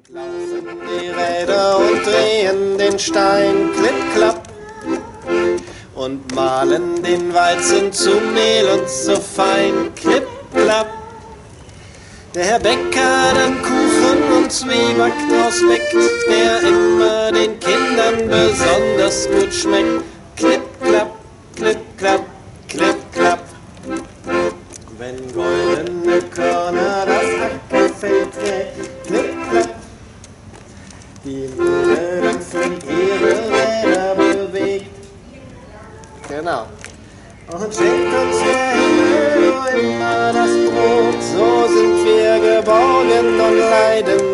Laufen die Räder und drehen den Stein, klipp, klapp, und mahlen den Weizen zu Mehl und so fein, klipp, klapp. Der Herr Bäcker dann Kuchen und Zwieback draus weckt, der immer den Kindern besonders gut schmeckt, klipp, klapp, klipp, klapp, klipp, klapp. Wenn goldene Körner das Ackerfeld trägt, klipp, klapp, die Mühle dann flink ihre Räder bewegt. Genau. Und schenkt uns der Himmel nur immer das Brot, so sind wir geborgen und leiden